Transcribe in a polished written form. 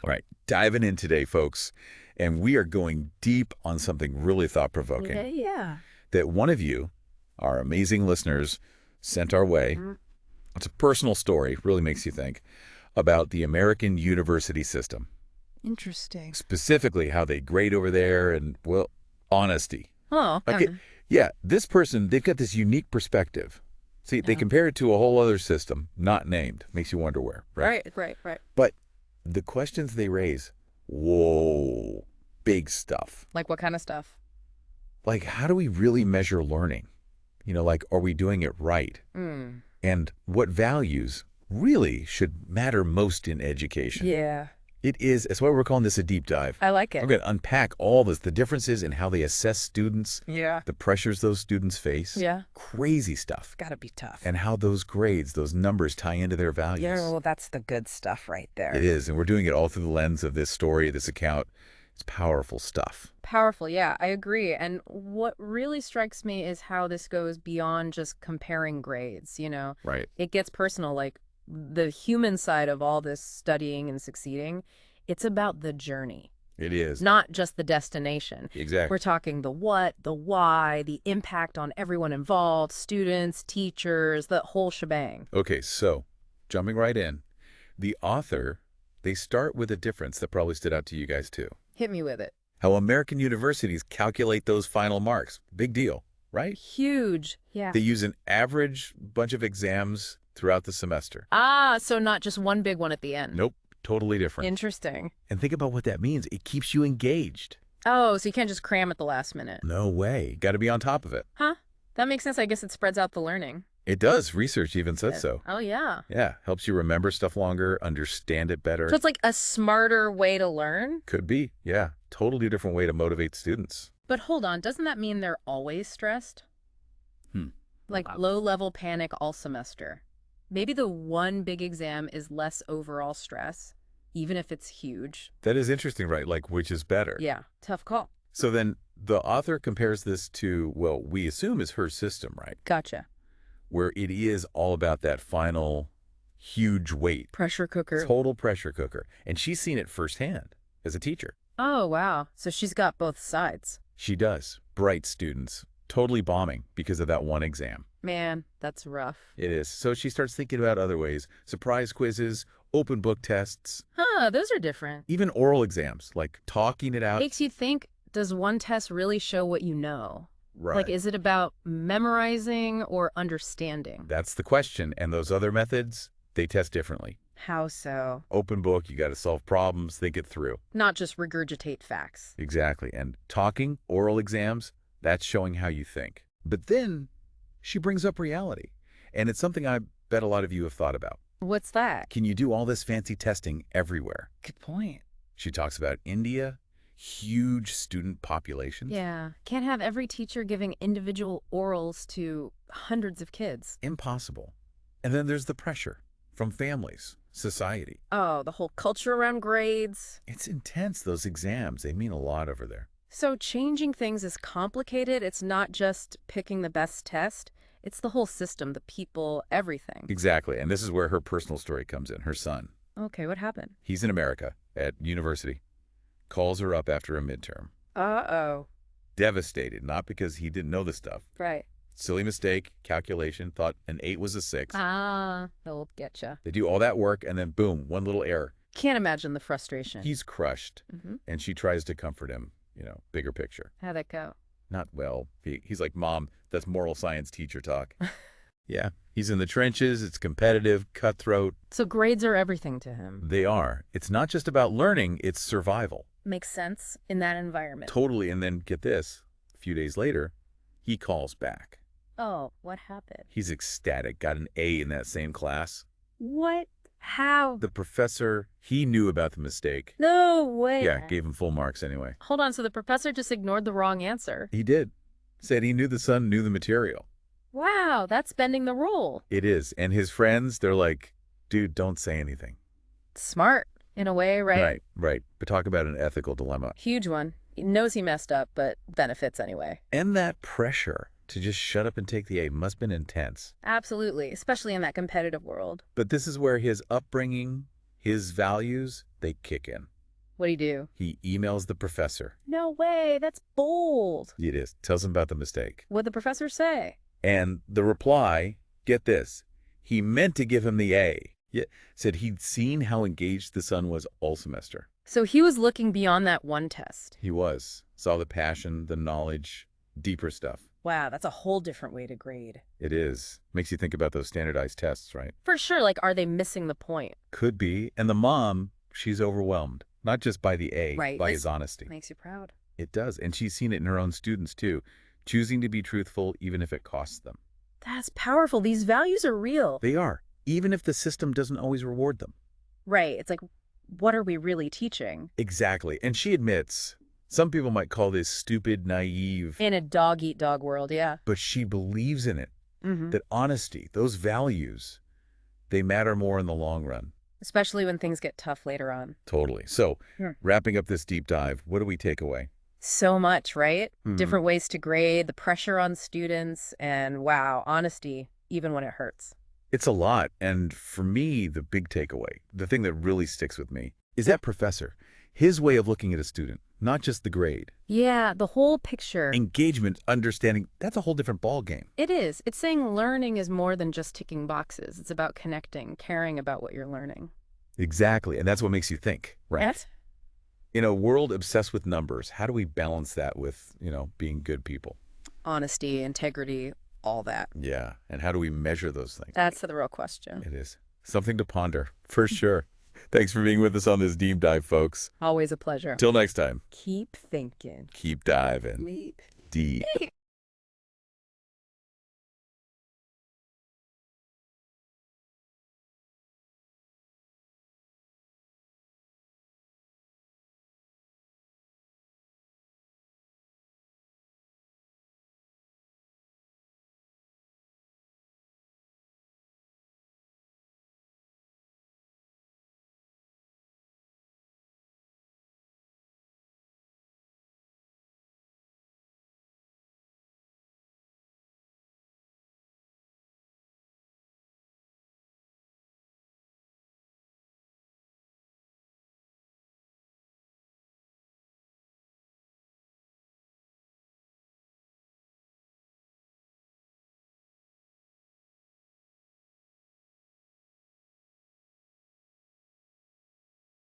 All right, diving in today, folks, and we are going deep on something really thought-provoking Yeah, yeah. that one of you, our amazing listeners, sent our way. Mm. It's a personal story, really makes you think, about the American university system, Interesting. specifically how they grade over there and, well, honesty. Oh, Like it, yeah, this person, they've got this unique perspective. See, they yeah. compare it to a whole other system, not named. Makes you wonder where, right? Right. But the questions they raise, whoa, big stuff. Like what kind of stuff? Like, how do we really measure learning? Like, are we doing it right? Mm. And what values really should matter most in education? Yeah, It's why we're calling this a deep dive. I like We're it. going to unpack all this, the differences in how they assess students, Yeah. the pressures those students face, Yeah. crazy stuff, Gotta be tough. and how those grades, those numbers tie into their values. Yeah, well, that's the good stuff right there. It is, and we're doing it all through the lens of this story, this account. It's powerful stuff. Powerful, yeah, I agree. And what really strikes me is how this goes beyond just comparing grades. Right. It gets personal, like the human side of all this studying and succeeding. It's about the journey, It is. not just the destination. Exactly. We're talking the what, the why, the impact on everyone involved, students, teachers, the whole shebang. Okay, so jumping right in, the author, they start with a difference that probably stood out to you guys too. Hit me with it. How American universities calculate those final marks. Big deal, right? Huge. Yeah. They use an average bunch of exams throughout the semester. Ah, so not just one big one at the end. Nope, totally different. Interesting. And think about what that means. It keeps you engaged. Oh, so you can't just cram at the last minute. No way. Got to be on top of it. Huh? That makes sense. I guess it spreads out the learning. It does. Research even said so. Oh, yeah. Yeah, helps you remember stuff longer, understand it better. So it's like a smarter way to learn? Could be, yeah. Totally different way to motivate students. But hold on, doesn't that mean they're always stressed? Hmm. Like low-level panic all semester. Maybe the one big exam is less overall stress, even if it's huge. That is interesting, right? Like, which is better? Yeah, tough call. So then the author compares this to, well, we assume is her system, right? Gotcha. Where it is all about that final huge weight. Pressure cooker. Total pressure cooker. And she's seen it firsthand as a teacher. Oh, wow. So she's got both sides. She does. Bright students. Totally bombing because of that one exam. Man, that's rough. It is. So she starts thinking about other ways. Surprise quizzes, open book tests, Huh, those are different. even oral exams, like talking it out. Makes you think, does one test really show what you know? Right. Like, is it about memorizing or understanding? That's the question. And those other methods, they test differently. How so? Open book, you got to solve problems, think it through. Not just regurgitate facts. Exactly. And talking, oral exams, that's showing how you think. But then she brings up reality. And it's something I bet a lot of you have thought about. What's that? Can you do all this fancy testing everywhere? Good point. She talks about India, huge student populations. Yeah, can't have every teacher giving individual orals to hundreds of kids. Impossible. And then there's the pressure from families, society. Oh, the whole culture around grades. It's intense, those exams. They mean a lot over there. So changing things is complicated. It's not just picking the best test. It's the whole system, the people, everything. Exactly. And this is where her personal story comes in. Her son. Okay, what happened? He's in America at university. Calls her up after a midterm. Uh-oh. Devastated, not because he didn't know the stuff. Right. Silly mistake, calculation, thought an 8 was a 6. Ah, they'll getcha. They do all that work, and then boom, one little error. Can't imagine the frustration. He's crushed, and she tries to comfort him, bigger picture. How'd that go? Not well. He's like, Mom, that's moral science teacher talk. Yeah, he's in the trenches. It's competitive, cutthroat. So grades are everything to him. They are. It's not just about learning, it's survival. Makes sense in that environment. Totally. And then get this, a few days later, he calls back. Oh, what happened? He's ecstatic, got an A in that same class. What? How? The professor, he knew about the mistake. No way. Yeah, gave him full marks anyway. Hold on, so the professor just ignored the wrong answer. He did. Said he knew the son knew the material. Wow, that's bending the rule. It is. And his friends, they're like, dude, don't say anything. Smart, in a way, right? Right. But talk about an ethical dilemma. Huge one. He knows he messed up, but benefits anyway. And that pressure to just shut up and take the A must have been intense. Absolutely, especially in that competitive world. But this is where his upbringing, His values, they kick in. What'd he do? He emails the professor. No way, that's bold. It is. Tells him about the mistake. What'd the professor say? And the reply, get this, he meant to give him the A. Yet said he'd seen how engaged the son was all semester. So he was looking beyond that one test. He was. Saw the passion, the knowledge, deeper stuff. Wow, that's a whole different way to grade. It is. Makes you think about those standardized tests, right? For sure, like, are they missing the point? Could be. And the mom, she's overwhelmed. Not just by the A, Right. by his honesty. Makes you proud. It does. And she's seen it in her own students, too. Choosing to be truthful, even if it costs them. That's powerful. These values are real. They are. Even if the system doesn't always reward them. Right. It's like, what are we really teaching? Exactly. And she admits, some people might call this stupid, naive. In a dog-eat-dog world, yeah. But she believes in it. Mm-hmm. That honesty, those values, they matter more in the long run. Especially when things get tough later on. Totally. So, Yeah. wrapping up this deep dive, what do we take away? So much, right? Mhm. Different ways to grade, the pressure on students, and wow, honesty, even when it hurts. It's a lot. And for me, the big takeaway, the thing that really sticks with me, is that professor, his way of looking at a student, not just the grade. Yeah, the whole picture. Engagement, understanding, that's a whole different ballgame. It is. It's saying learning is more than just ticking boxes. It's about connecting, caring about what you're learning. Exactly. And that's what makes you think, right? Yes. In a world obsessed with numbers, how do we balance that with, being good people? Honesty, integrity, all that. Yeah. And how do we measure those things? That's the real question. It is. Something to ponder, for sure. Thanks for being with us on this deep dive, folks. Always a pleasure. Till next time, Keep thinking. keep diving Leap. deep.